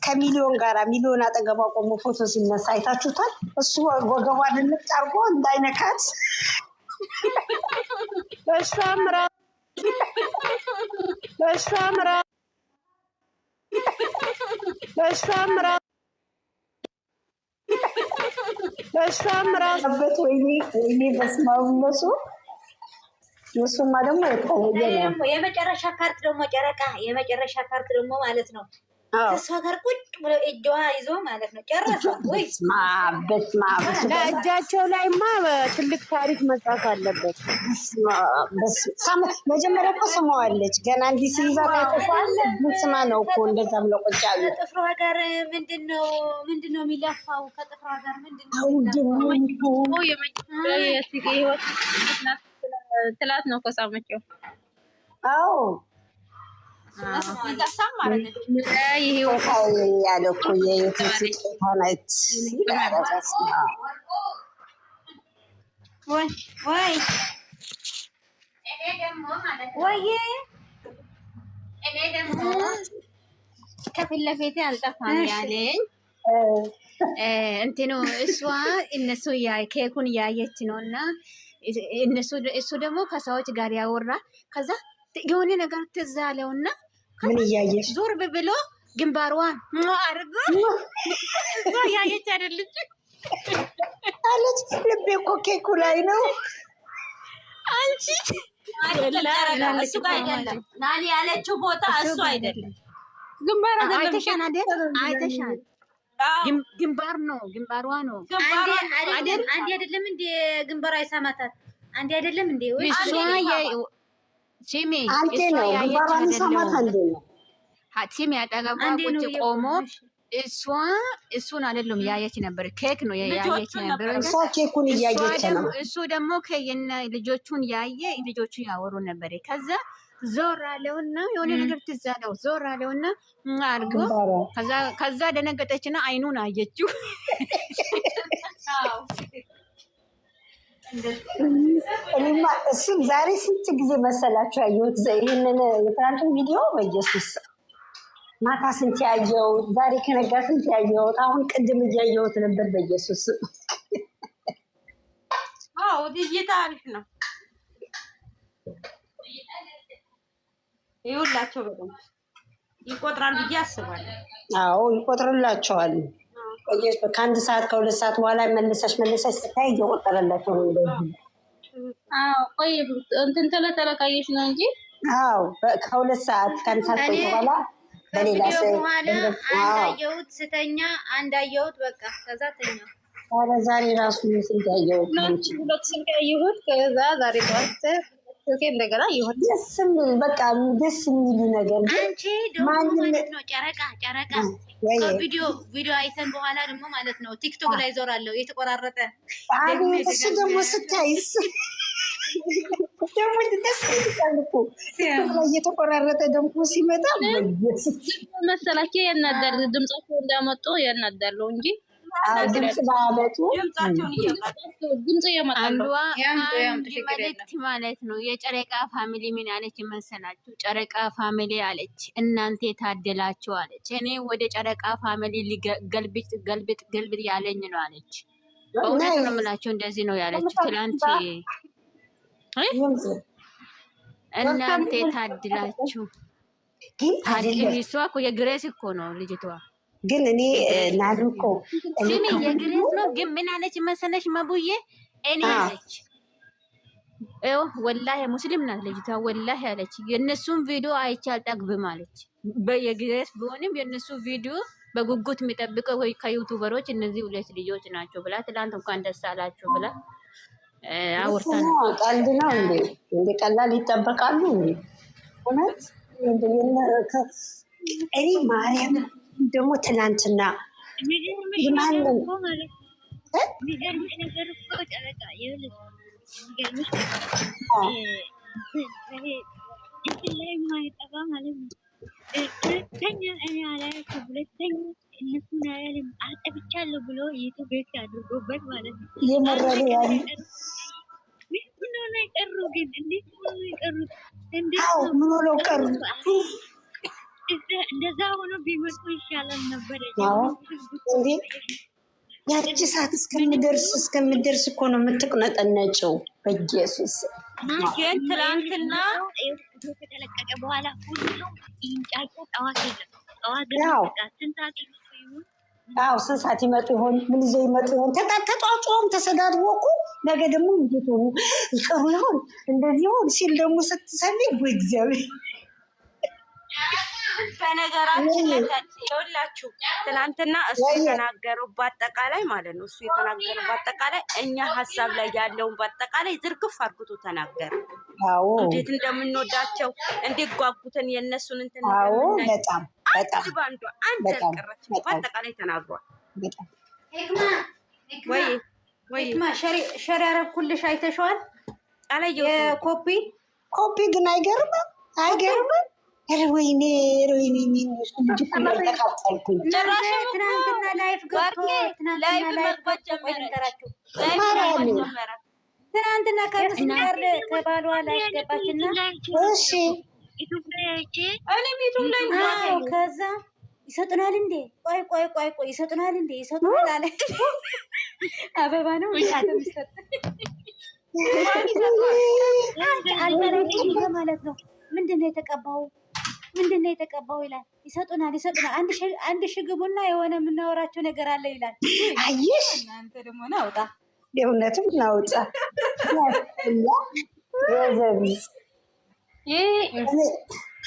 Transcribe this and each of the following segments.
ከሚሊዮን ጋራ ሚሊዮን አጠገቧ ቆሞ ፎቶ ሲነሳ አይታችሁታል? እሱ ወገቧን እንጣርጎ እንዳይነካት በስተምራ በት ወይኔ በስማው እነሱማ ደግሞ የመጨረሻ ካርት ደግሞ ጨረቃ የመጨረሻ ካርት ደግሞ ማለት ነው ከእሷ ጋር ቁጭ ብለው እጇ ይዞ ማለት ነው ጨረሷት። ወይ እጃቸው ላይማ ትልቅ ታሪክ መጻፍ አለበት። መጀመሪያ እኮ ስማዋለች ገና እንዲህ ሲይዛት አይተሻል? ስማ ነው እኮ እንደዛ ብለው ቁጭ አሉ። ከጥፍሯ ጋር ምንድነው የሚለፋው? ከጥፍሯ ጋር ምንድነው ትላት ነው ከሳመችው። አዎ ያለ እኮ የስጦታ ነች። እኔ ደግሞ ከፊት ለፊቴ አልጠፋም ያለኝ እንትኑ እነሱ ኬኩን እያየች ነው እና እሱ ደግሞ ከሰዎች ጋር ያወራ ከዛ የሆነ ነገር ትዝ አለውና ምን እያየሽ ዞር ብሎ ግንባሯን አርጎ እዛ ያየች አይደለች አለች። ልቤ እኮ ኬኩ ላይ ነው። አንቺ እሱ ጋር አይደለም ናኒ ያለችው ቦታ እሱ አይደለም። ግንባር አይተሻል? ግንባር ነው ግንባሯ ነው። አንዴ አይደለም እንዴ ግንባሯ ይሳማታል? አንዴ አይደለም እንዴ ሲሚ አንዴ ነው ግንባሯን ይሳማት አንዴ ነው። ሲሚ አጠገቧ ቁጭ ቆሞ እሱን አይደለም ያየች ነበር። ኬክ ነው ያየች ነበር። እሷ ኬኩን እያየች ነው። እሱ ደግሞ ከየነ ልጆቹን ያየ ልጆቹ ያወሩ ነበር። ከዛ ዞር አለውና የሆነ ነገር ትዝ አለው። ዞር አለውና አርጎ ከዛ ደነገጠችና አይኑን አየችው። እኔማ እሱም ዛሬ ስንት ጊዜ መሰላችሁ ያየሁት ይህንን የትናንቱን ቪዲዮ በኢየሱስ ማታ ስንት ያየሁት፣ ዛሬ ከነጋ ስንት ያየሁት፣ አሁን ቅድም እያየሁት ነበር በኢየሱስ። አዎ እይታ አሪፍ ነው። ይኸውላቸው በደንብ ይቆጥራል ብዬ አስባለሁ። አዎ ይቆጥርላቸዋል። ከአንድ ሰዓት ከሁለት ሰዓት በኋላ መለሰሽ ስታይ እየቆጠረላቸው ነው እንደዚህ። አዎ ቆይ እንትን ተለካየሽ ነው እንጂ አዎ ከሁለት ሰዓት ከአንድ ሰዓት ቆይ በኋላ በሌላ በኋላ አንዳየሁት ስተኛ አንዳየሁት በቃ ከዛ ተኛ። ኧረ ዛሬ ራሱ ስንት ያየሁት ሁለት ስንት ያየሁት ከዛ ዛሬ ጠዋት ስልኬ እንደገና ይሁን በቃ ደስ የሚሉ ነገር አንቺ ደግሞ ማለት ነው ጨረቃ ቪዲዮ አይተን በኋላ ደግሞ ማለት ነው ቲክቶክ ላይ ዞራለሁ የተቆራረጠ አቤት እሱ ደግሞ ስታይስ ደግሞ ደስ ይላል እኮ እየተቆራረጠ ደግሞ ሲመጣ መሰላችሁ ያናዳል። ድምጻቸው እንዳመጡ ያናዳሉ እንጂ ድምጽ ባመጡ ድምጽ ያመጣሉ። መልዕክት ማለት ነው። የጨረቃ ፋሚሊ ምን አለች መሰላችሁ? ጨረቃ ፋሚሊ አለች እናንተ ታደላችሁ አለች። እኔ ወደ ጨረቃ ፋሚሊ ገልብጥ ያለኝ ነው አለች። በእውነት ነው የምላቸው እንደዚህ ነው ያለች ትላንት። እናንተ ታድላችሁ እሷ እኮ የግሬስ እኮ ነው ልጅቷ። ግን እኔ ናዱ እኮ ስሚ የግሬስ ነው። ግን ምን አለች መሰለሽ መቡዬ? እኔ አለች ወላሂ ሙስሊም ናት ልጅቷ። ወላሂ አለች የእነሱን ቪዲዮ አይቼ አልጠግብም አለች። በየግሬስ ቢሆንም የእነሱ ቪዲዮ በጉጉት የሚጠብቀው ወይ ከዩቱበሮች እነዚህ ሁለት ልጆች ናቸው ብላ ትላንት እንኳን ደስ አላችሁ ብላ አውርታ ነው። ቀልድ ነው እንዴ? ቀላል ይጠበቃሉ እንዴ? እውነት እኔ ማርያም ደግሞ ትናንትና ማንም አጠብቻለሁ ብሎ ዩቲዩብ አድርጎበት ማለት ነው። የመረረ ያለ ምን ሆነ ቀሩ? ግን እንዴት ነው የቀሩት? ምን ሆነው ቀሩ? እንደዛ ሆኖ ቢመጡ ይሻላል ነበር። እንዴ ያቺ ሰዓት እስከምደርስ እኮ ነው የምትቅነጠነጨው። በኢየሱስ ግን ትላንትና ከተለቀቀ በኋላ ሁሉም ይንጫጫ። ጠዋት የለም ጠዋት ስንት ሰዓት ይመጡ ይሆን? ምን ይዘው ይመጡ ይሆን? ተጧጧም ተሰዳድቦ እኮ ነገ ደግሞ እንዴት ሆኑ ይቀሩ ይሆን? እንደዚህ ሆን ሲል ደግሞ ስትሰልይ እግዚአብሔር በነገራችን ይኸውላችሁ ትናንትና እሱ የተናገረው በአጠቃላይ ማለት ነው። እሱ የተናገረው በአጠቃላይ እኛ ሀሳብ ላይ ያለውን በአጠቃላይ ዝርግፍ አድርጎ ተናገረ። እንዴት እንደምንወዳቸው እንዴት ጓጉተን የእነሱን እንትን በጣም ባንዱ አንድ ያልቀረች በአጠቃላይ ተናግሯል። ወይ ሸሪ ያረኩልሽ አይተሽዋል? ኮፒ ግን አይገርምም? ወይኔ ተቃጠልኩኝ። ትናንትና ላይፍ ገብቶ ትናንትና ከብስር ከባሏ ላይ ገባችና ከዛ ይሰጡናል እንዴ? ቆይ ይሰጡናል እንዴ? ይሰጡናል አለ። አበባ ነው ማለት ነው። ምንድነው የተቀባው ይላል። ይሰጡናል። አንድ ሺህ ግቡና የሆነ የምናወራቸው ነገር አለ ይላል። አየሽ እናንተ ደግሞ ናውጣ የእውነትም ናውጣ የዘቢስ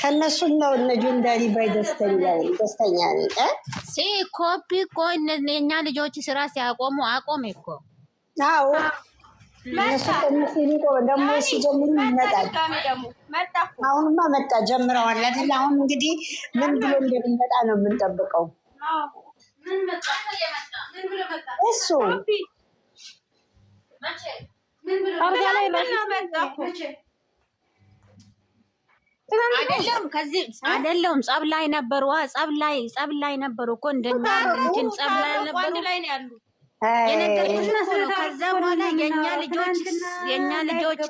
ከነሱ ነው እነ ጆንዳሪ ባይ ደስተኛ ነኝ። ኮፒ እኮ የእኛ ልጆች ስራ ሲያቆሙ አቆሜ እኮ እነሱ ደግሞ ሲጀምሩ ይመጣል። አሁንማ መጣ ጀምረዋል አይደል? አሁን እንግዲህ ምን ብሎ እንደሚመጣ ነው የምንጠብቀው። እሱ አይደለም ጸብ ላይ ነበሩ። ጸብ ላይ ነበሩ እኮ እንደኛ እንትን ጸብ ላይ ነበሩ የነገርኩሽ ነው። ከዛ በኋላ የኛ ልጆች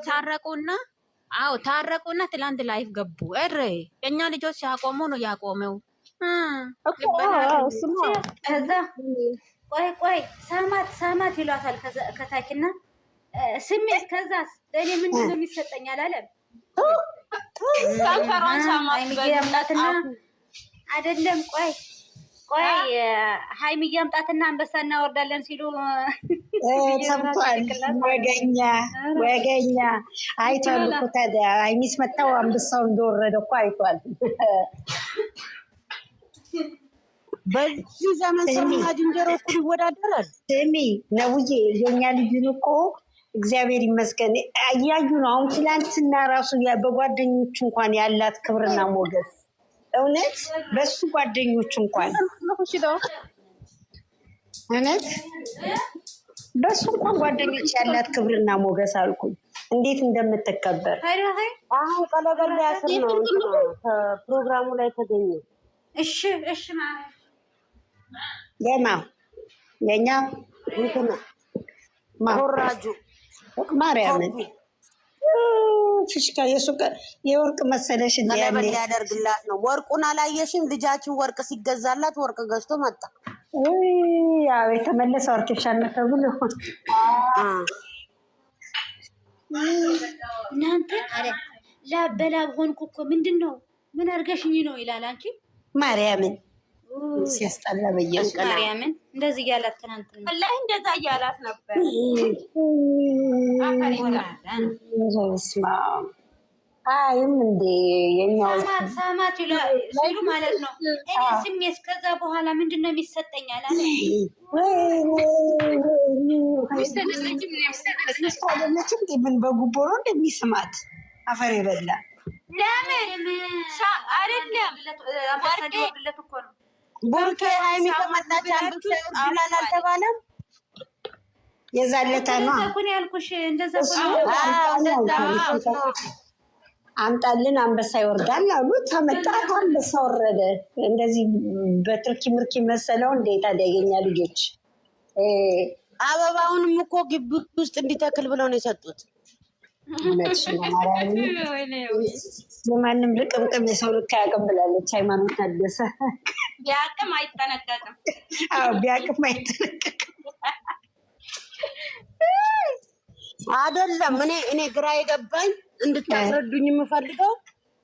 ታረቁና ትላንት ላይፍ ገቡ። የኛ ልጆች ሲያቆሙ ነው ያቆመው። ከዛ ቆይ ሳማት ይሏታል ከታችና ስሜት። ከዛስ ለእኔ ምንድን ነው የሚሰጠኝ አላለም። ያምጣትና አይደለም ቆይ ሀይሚዬ አምጣትና አንበሳ እናወርዳለን ሲሉ ሰምቷል። ወገኛ አይቷል እኮ ታዲያ ሀይሚስ መታው አንበሳው እንደወረደ እኮ አይቷል። በዚህ ዘመን ሰውና ዝንጀሮ እኩል ይወዳደራል። ስሚ ነውዬ የኛ ልጅን እኮ እግዚአብሔር ይመስገን እያዩ ነው። አሁን ትላንትና ራሱ በጓደኞቹ እንኳን ያላት ክብርና ሞገስ እውነት በሱ ጓደኞቹ እንኳን እውነት በሱ እንኳን ጓደኞች ያላት ክብርና ሞገስ አልኩኝ። እንዴት እንደምትከበር አሁን ቀለበል ያስር ነው ፕሮግራሙ ላይ ተገኘ። እሺ ማለት የኛ ማወራጁ ማርያምን ፍሽካ የወርቅ መሰለሽ ቀለበል ሊያደርግላት ነው። ወርቁን አላየሽም? ልጃችን ወርቅ ሲገዛላት ወርቅ ገዝቶ መጣ። ያው የተመለሰ አርቲፊሻል ነው ተብሎ እናንተ አለ ላበላብ ሆንኩ እኮ ምንድነው ምን አድርገሽኝ ነው ይላል። አንቺ ማርያምን ሲያስጠላ በየሱ ማርያምን እንደዚህ እያላት ትናንትና ወላሂ እንደዛ እያላት ነበር። አይም እንዴ የኛው ሳማት ሲሉ ማለት ነው። እኔ ስሜት ከዛ በኋላ ምንድነው የሚሰጠኝ አላለ። ሚስተደለችም ምን በጉቦ ነው እንደሚስማት አፈር የበላ ለምን አይደለም ወርቄ እኮ ነው። ቡርኬ ሀይሚ ከመጣች አንዱ ይላል አልተባለም? የዛለታ ነው ያልኩሽ። እንደዛ አምጣልን አንበሳ ይወርዳል አሉት። ተመጣት አንበሳ ወረደ። እንደዚህ በትርኪ ምርኪ መሰለው እንዴ? ታዲያ የኛ ልጆች አበባውንም እኮ ግቢ ውስጥ እንዲተክል ብለው ነው የሰጡት። እውነትሽ ነው ማርያም። የማንም ልቅምቅም የሰው ልክ አያውቅም ብላለች ሃይማኖት ታደሰ። ቢያቅም አይጠነቀቅም። አዎ ቢያቅም አይጠነቀቅም አይደለም። እኔ ግራ የገባኝ እንድታስረዱኝ የምፈልገው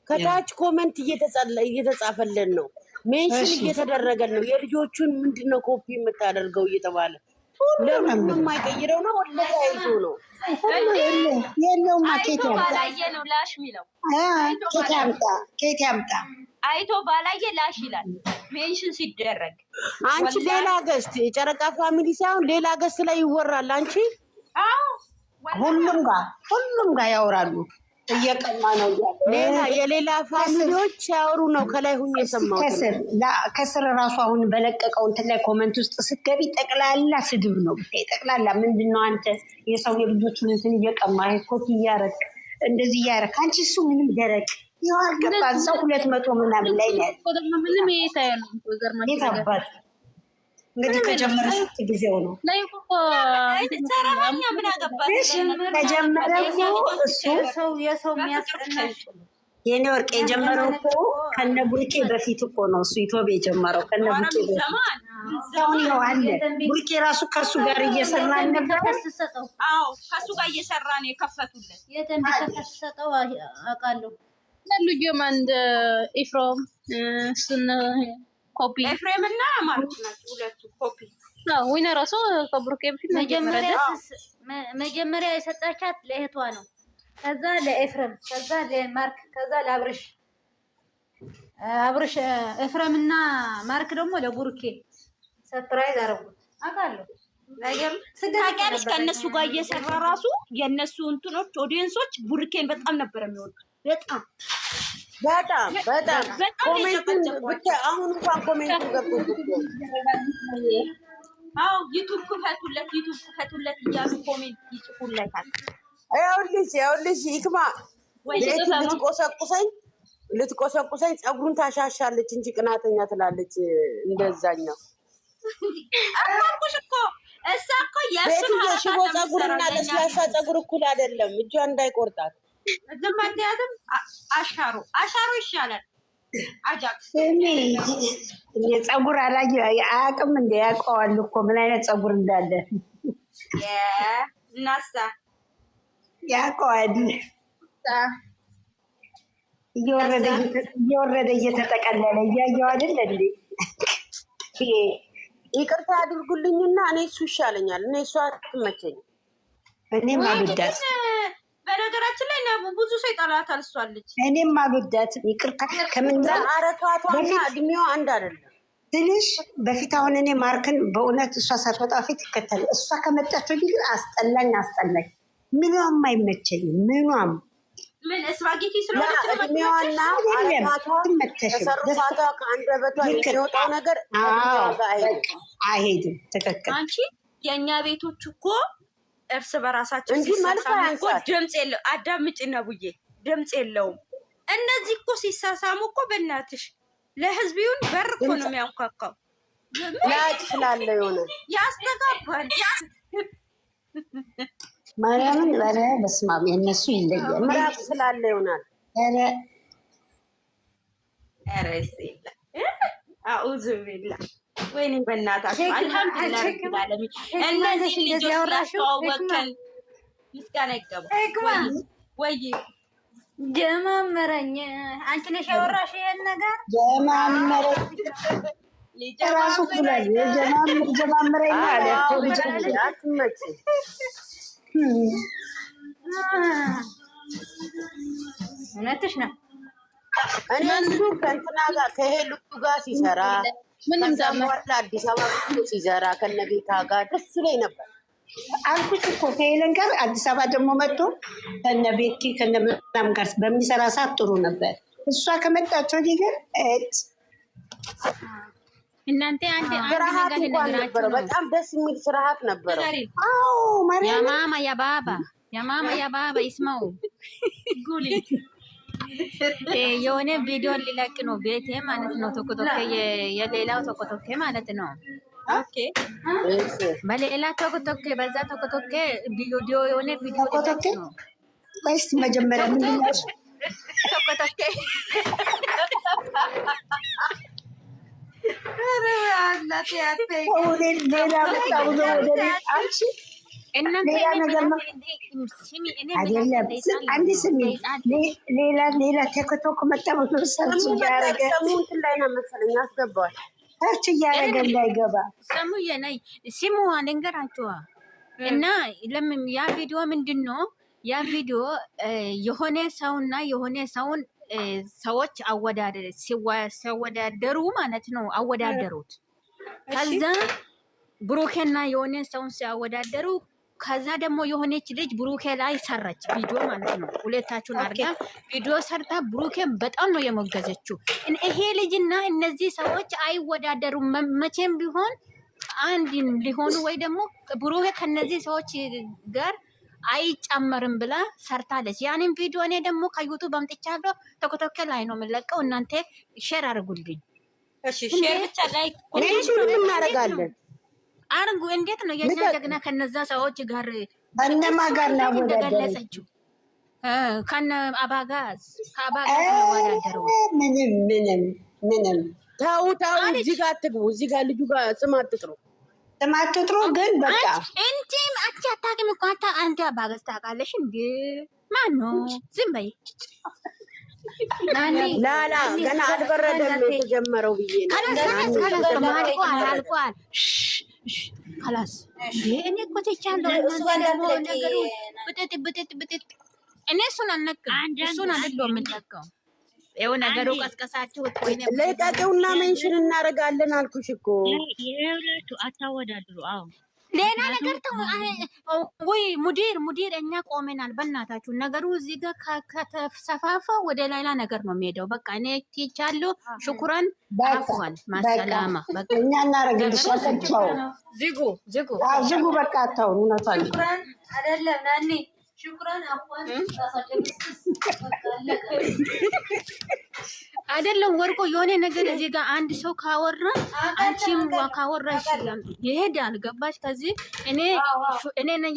ከታች ኮመንት እየተጻፈልን ነው፣ ሜንሽን እየተደረገን ነው። የልጆቹን ምንድነው ኮፒ የምታደርገው እየተባለ ለምን የማይቀይረው ነው? ወለታ ይዞ ነው የለውም። አይቶ ባላየ ነው ላሽ የሚለው። ኬት ያምጣ አይቶ ባላየ ላሽ ይላል ሜንሽን ሲደረግ። አንቺ ሌላ ገስት የጨረቃ ፋሚሊ ሳይሆን ሌላ ገስት ላይ ይወራል። አንቺ ሁሉም ጋር ያወራሉ። እየቀማ ነው ሌላ የሌላ ፋሚሊዎች ሲያወሩ ነው ከላይ ሁኝ የሰማሁት። ከስር ራሱ አሁን በለቀቀው እንትን ላይ ኮመንት ውስጥ ስትገቢ ጠቅላላ ስድብ ነው። ጠቅላላ ምንድነው አንተ የሰው የልጆቹን እንትን እየቀማ ኮፒ እያረግ እንደዚህ እያረግ አንቺ እሱ ምንም ደረቅ ይዋል ገባ ሰው 200 ምናምን ላይ ነው ምንም የታባት እንግዲህ ከጀመረ ስንት ጊዜው ነው? ሰራኛ ምን አገባሽ? ከጀመረ እሱ የሰው የሚያስቀናሽ የኔ ወርቅ የጀመረው እኮ ከነ ቡርኬ በፊት እኮ ነው። እሱ ኢትዮብ የጀመረው ከነ ቡርኬ በፊት አሁን ነው አለ። ቡርኬ ራሱ ከሱ ጋር እየሰራ ነበር። አዎ ከሱ ጋር እየሰራ ነው የከፈቱለት። የተንቢ ተፈሰጠው አውቃለሁ። ልጅም አንድ ኢፍሮም እሱን ኮፒ ኤፍሬም እና ማርክ ናቸው ሁለቱ ኮፒ። ዊና ራሱ ከብሩኬ በፊት መጀመሪያ የሰጣቻት ለእህቷ ነው። ከዛ ለኤፍሬም፣ ከዛ ለማርክ፣ ከዛ ለአብርሽ ኤፍሬም እና ማርክ ደግሞ ለቡሩኬ ሰርፕራይዝ አረጉት። አውቃለሁ ነገር ታውቂያለሽ። ከእነሱ ጋር እየሰራ ራሱ የእነሱ እንትኖች ኦዲየንሶች ቡሩኬን በጣም ነበር የሚወዱት። በጣም ኮሜንቱን ብቻ አሁን እንኳን ኮሜንቱን ገብቶ አዎ ዩቲዩብ ክፈቱለት እያሉ ኮሜንት ይጽፉለታል። ይኸውልሽ ይክማ ልትቆሰቁሰኝ ፀጉሩን ታሻሻለች እንጂ ቅናተኛ ትላለች። እንደዛኛው አልኩሽ እኮ እሷ እኮ የእሱን ሽቦ ፀጉርና ለስላሳ ፀጉር እኩል አይደለም። እጇ እንዳይቆርጣት ምክንያቱም አሻሮ ይሻላል። አጃክስ ፀጉር አያውቅም እንደ ያውቀዋል እኮ ምን አይነት ፀጉር እንዳለ እናሳ ያውቀዋል። እየወረደ እየተጠቀለለ እያየው አይደል እንዴ? ይቅርታ አድርጉልኝና እኔ እሱ ይሻለኛል። እኔ እሷ አትመቸኝም። እኔም አልወዳት። በነገራችን ላይ ብዙ ሰው ይጠላታል። እሷ አለች እኔም አልወዳት። ይቅርታ ከምን አረቷቷና እድሜዋ አንድ አይደለም ትንሽ በፊት። አሁን እኔ ማርክን በእውነት እሷ ሳትወጣ ፊት ይከተል። እሷ ከመጣቸው ግን አስጠላኝ። ምኗም አይመቸኝም። ምኗም ምን ስፓጌቲ ስለሆነች እድሜዋና ተሰሩፋቷ ከአንደበቷ የሚወጣው ነገር አይሄድም። ትክክል። አንቺ የእኛ ቤቶች እኮ እርስ በራሳቸው እንጂ ሲሳሳሙ ድምፅ የለው። አዳምጪ ነው ብዬ ድምፅ የለውም። እነዚህ እኮ ሲሳሳሙ እኮ በእናትሽ ለህዝቢውን በር እኮ ነው የሚያንኳኳው። ላጭ ስላለ የሆነ ያስተጋባል። ማርያምን ኧረ በስመ አብ የእነሱ ይለያል። ምራቅ ስላለ ይሆናል። ኧረ አኡዙ ቢላ ወይኔ በእናታችሁ አልሐምዱሊላህ ረቢል ዓለሚን። እነዚህ ልጆች ያስተዋወቀን ምስጋና ይገባል። ወይ ጀማመረኝ። አንቺ ነሽ ያወራሽ ይሄን ነገር ጀማመረኝ ራሱ ብሏል። ጀማመረኝ ማለት አትመጭ። እውነትሽ ነው። እኔ አንዱ ከእንትና ጋር ከሄሉ ጋር ሲሰራ ከዛም በኋላ አዲስ አበባ ሲሰራ ከነቤታ ጋር ደስ ይለኝ ነበር አልኩሽ እኮ። ከሄለን ጋር አዲስ አበባ ደግሞ መጥቶ ከነቤቲ ከነምናም ጋር በሚሰራ ሰዓት ጥሩ ነበር። እሷ ከመጣቸው ግን እናንተ አንድ ስርዓት እንኳን ነበረው። በጣም ደስ የሚል ስርዓት ነበረው። አዎ ማርያም የማማ ያባባ ይስማው ጉሊ የሆነ ቪዲዮ ሊለቅ ነው ቤቴ ማለት ነው። ቶኮቶኬ የሌላው ቶኮቶኬ ማለት ነው። ኦኬ በሌላ ቶኮቶኬ በዛ ቶኮቶኬ ቪዲዮ የሆነ ቪዲዮ ሊለቅ ነው። ወይስ መጀመሪያ ምንድን ነው? ሌላ በጣም ነው ወደ አንቺ ሌላ ነገር ነው አይደለም። አንድ ስሚ ሌላ ቲክቶክ መጣ ሰርች እያደረገ ሰሙንትን ላይ ነው መሰለኝ አስገባዋል። ሰርች እያደረገ እንዳይገባ ሰሙዬ ነይ ስሙ ልንገራችኋ እና ለምን ያ ቪዲዮ ምንድን ነው? ያ ቪዲዮ የሆነ ሰውና የሆነ ሰውን ሰዎች ሲወዳደሩ ማለት ነው። አወዳደሩት። ከዛ ብሩኬና የሆነ ሰውን ሲያወዳደሩ ከዛ ደግሞ የሆነች ልጅ ብሩኬ ላይ ሰራች ቪዲዮ ማለት ነው። ሁለታችሁን አድርጋ ቪዲዮ ሰርታ ብሩኬን በጣም ነው የሞገዘችው። ይሄ ልጅና እነዚህ ሰዎች አይወዳደሩም መቼም ቢሆን አንድ ሊሆኑ ወይ ደግሞ ብሩኬ ከነዚህ ሰዎች ጋር አይጨመርም ብላ ሰርታለች። ያንን ቪዲዮ እኔ ደግሞ ከዩቱብ አምጥቻለሁ። ቲክቶክ ላይ ነው የምለቀው። እናንተ ሼር አድርጉልኝ። እሺ ሼር ብቻ ላይ ምን እናደርጋለን? አርጉ። እንዴት ነው የኛ ጀግና ከነዛ ሰዎች ጋር እነማ ጋር ነው ወዳደረችው? ከነ አባጋዝ ከአባጋዝ ነው ወዳደረው። ምንም ታው እዚህ ጋር አትግቡ። እዚህ ጋር ልጁ ጋር ስም አትጥሩ። ግን በቃ እንጂም አታውቂም እኮ አንተ አባጋዝ ታውቃለሽ እንዴ? ማነው? ዝም በይ ላላ ገና አልበረደም የተጀመረው ብዬ ነው። አልቋል። خلاص እኔ እኮ ትቻለሁ። ነገሩ ብጥጥ እኔ እሱን አልነቅም። እሱን አይደለም የምንለቀው። ይኸው ነገሩ ቀስቀሳችሁ ለቀቀውና ሜንሽን እናደርጋለን አልኩሽ እኮ። ይኸውላችሁ አታወዳድሩ። አዎ ሌላ ነገር ወይ ሙዲር እኛ ቆመናል። በእናታችሁ ነገሩ እዚህ ጋር ከተሰፋፋ ወደ ሌላ ነገር ነው የሚሄደው። በቃ እኔ ትቻለሁ። ሽኩራን አፍዋን ማሰላማ በቃ እኛ እናደርግልሻለን። ዝጉ በቃ አታውሩ። እውነቷን ሽኩራን አይደለም ናኒ ሽኩራን አፍዋን አይደለም ወርቆ የሆነ ነገር እዚህ ጋር አንድ ሰው ካወራ አንቺም ካወራሽ ይሄዳል። ገባሽ? ከዚህ እኔ ነኝ